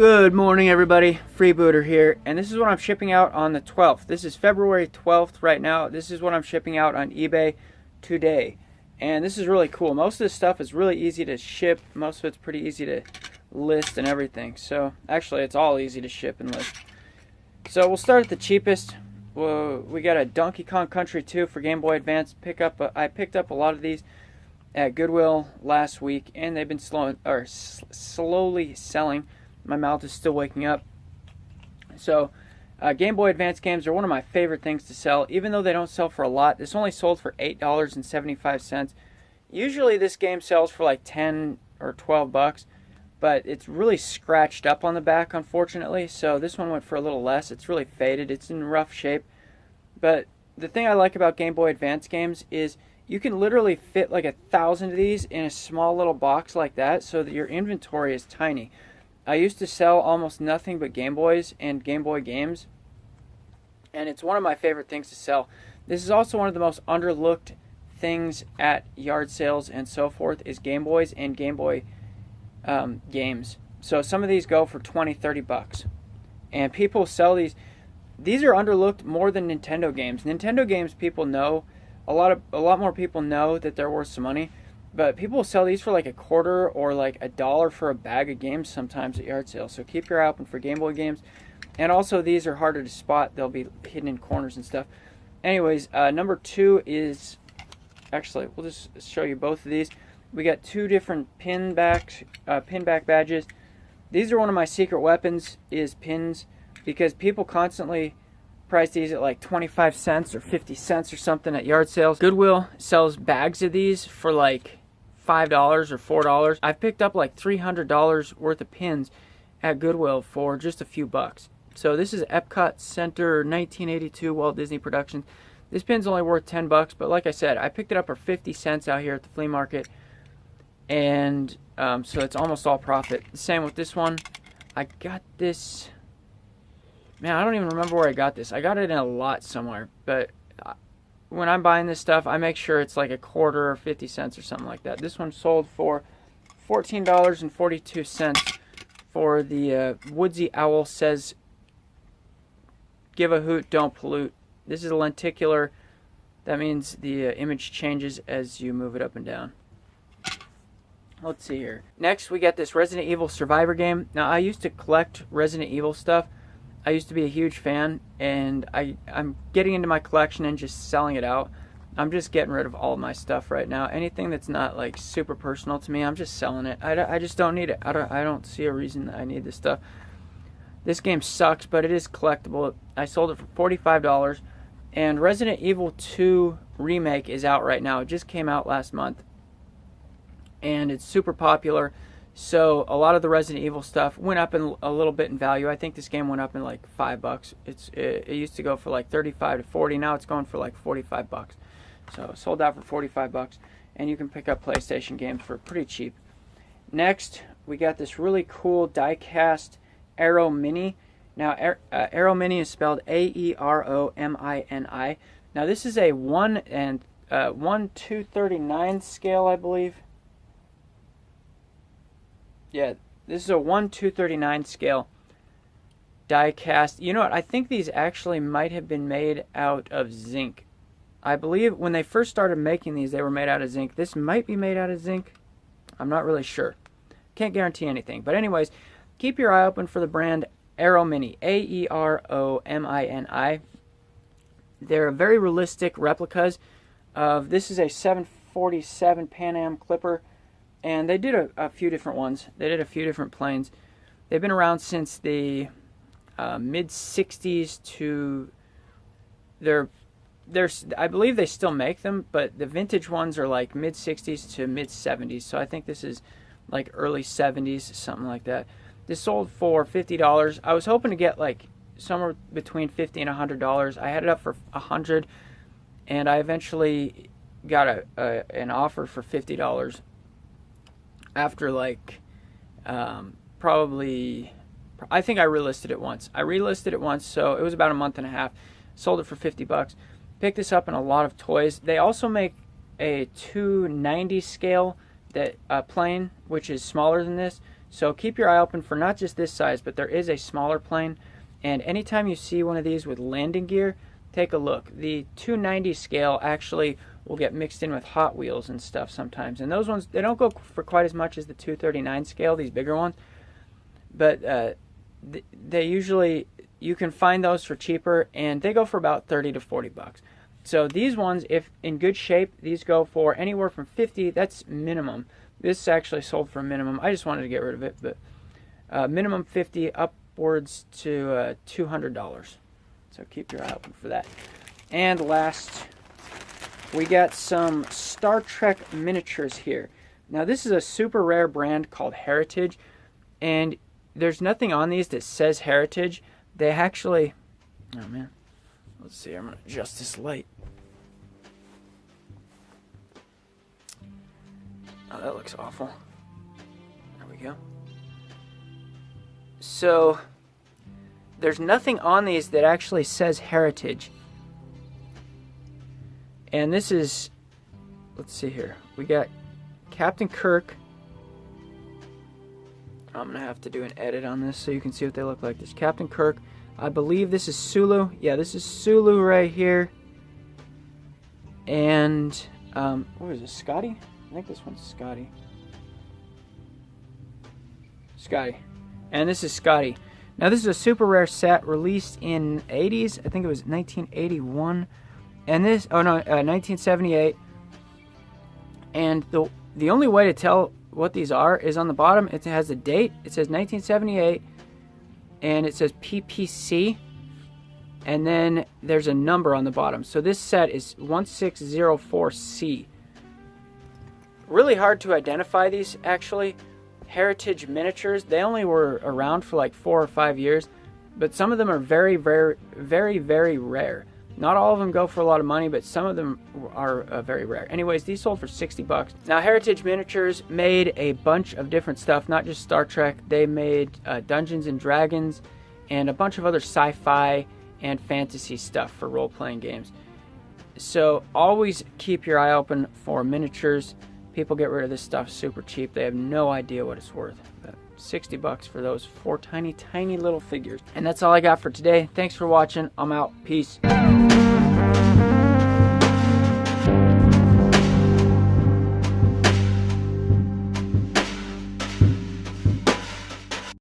Good morning, everybody. Freebooter here, and this is what I'm shipping out on the 12th. This is February 12th right now. This is what I'm shipping out on eBay today, and this is really cool. Most of this stuff is really easy to ship. Most of it's pretty easy to list and everything. So actually, it's all easy to ship and list. So we'll start at the cheapest. We got a Donkey Kong Country 2 for Game Boy Advance. I picked up a lot of these at Goodwill last week, and they've been slowly selling. My mouth is still waking up. So Game Boy Advance games are one of my favorite things to sell, even though they don't sell for a lot. This only sold for $8.75. Usually this game sells for like 10 or 12 bucks, but it's really scratched up on the back, unfortunately. So this one went for a little less. It's really faded. It's in rough shape. But the thing I like about Game Boy Advance games is you can literally fit like 1,000 of these in a small little box like that, so that your inventory is tiny. I used to sell almost nothing but Game Boys and Game Boy games, and it's one of my favorite things to sell. This is also one of the most underlooked things at yard sales and so forth, is Game Boys and Game Boy games. So some of these go for 20, 30 bucks, and people sell these. These are underlooked more than Nintendo games. Nintendo games, people know, a lot more people know that they're worth some money. But people will sell these for like a quarter or like $1 for a bag of games sometimes at yard sales. So keep your eye open for Game Boy games. And also these are harder to spot. They'll be hidden in corners and stuff. Anyways, number 2 is... Actually, we'll just show you both of these. We got 2 different pin back badges. These are one of my secret weapons, is pins. Because people constantly price these at like 25 cents or 50 cents or something at yard sales. Goodwill sells bags of these for like $5 or $4. I've picked up like $300 worth of pins at Goodwill for just a few bucks. So this is Epcot Center 1982 Walt Disney Productions. This pin's only worth 10 bucks, but like I said, I picked it up for 50 cents out here at the flea market, and so it's almost all profit. Same with this one. I got this, man, I don't even remember where I got this. I got it in a lot somewhere, but when I'm buying this stuff, I make sure it's like a quarter or 50 cents or something like that. This one sold for $14.42 for the Woodsy Owl Says, "Give a hoot, don't pollute." This is a lenticular. That means the image changes as you move it up and down. Let's see here. Next, we got this Resident Evil Survivor game. Now, I used to collect Resident Evil stuff. I used to be a huge fan, and I'm getting into my collection and just selling it out. I'm just getting rid of all of my stuff right now. Anything that's not like super personal to me, I'm just selling it. I just don't need it. I don't see a reason that I need this stuff. This game sucks, but it is collectible. I sold it for $45, and Resident Evil 2 Remake is out right now. It just came out last month, and it's super popular. So a lot of the Resident Evil stuff went up in a little bit in value. I think this game went up in like $5. It used to go for like 35 to 40. Now it's going for like 45 bucks. So sold out for 45 bucks, and you can pick up PlayStation games for pretty cheap. Next, we got this really cool die-cast Aero Mini. Now, Aero Mini is spelled A-E-R-O-M-I-N-I. Now, this is a 1/239 scale, I believe. Yeah, this is a 1/239 scale die cast. You know what? I think these actually might have been made out of zinc. I believe when they first started making these, they were made out of zinc. This might be made out of zinc. I'm not really sure. Can't guarantee anything. But anyways, keep your eye open for the brand Aero Mini. A-E-R-O-M-I-N-I. They're very realistic replicas of, this is a 747 Pan Am Clipper. And they did a few different ones. They did a few different planes. They've been around since the mid-60s to... I believe they still make them, but the vintage ones are like mid-60s to mid-70s. So I think this is like early 70s, something like that. This sold for $50. I was hoping to get like somewhere between $50 and $100. I had it up for $100, and I eventually got an offer for $50. After like probably, I think I relisted it once. So it was about a month and a half. Sold it for 50 bucks. Picked this up in a lot of toys. They also make a 290 scale that plane, which is smaller than this. So keep your eye open for not just this size, but there is a smaller plane. And anytime you see one of these with landing gear, take a look. The 290 scale actually will get mixed in with Hot Wheels and stuff sometimes. And those ones, they don't go for quite as much as the 239 scale, these bigger ones. But they usually, you can find those for cheaper, and they go for about 30 to 40 bucks. So these ones, if in good shape, these go for anywhere from 50, that's minimum. This actually sold for a minimum. I just wanted to get rid of it, but minimum 50, upwards to $200. So keep your eye open for that. And last, we got some Star Trek miniatures here. Now this is a super rare brand called Heritage, and there's nothing on these that says Heritage. They actually, oh man, let's see, I'm going to adjust this light. Oh, that looks awful. There we go. So, there's nothing on these that actually says Heritage. And this is, let's see here. We got Captain Kirk. I'm going to have to do an edit on this so you can see what they look like. This Captain Kirk. I believe this is Sulu. Yeah, this is Sulu right here. And, what is this, Scotty? I think this one's Scotty. Scotty. And this is Scotty. Now this is a super rare set released in 80s. I think it was 1981. And this, 1978. And the only way to tell what these are is on the bottom. It has a date. It says 1978. And it says PPC. And then there's a number on the bottom. So this set is 1604C. Really hard to identify these, actually. Heritage miniatures, they only were around for like 4 or 5 years, but some of them are very, very, very, very rare. Not all of them go for a lot of money, but some of them are very rare. Anyways, these sold for 60 bucks. Now, Heritage Miniatures made a bunch of different stuff, not just Star Trek. They made Dungeons and Dragons and a bunch of other sci-fi and fantasy stuff for role-playing games. So always keep your eye open for miniatures. People get rid of this stuff super cheap. They have no idea what it's worth. But 60 bucks for those 4 tiny, tiny little figures. And that's all I got for today. Thanks for watching. I'm out. Peace.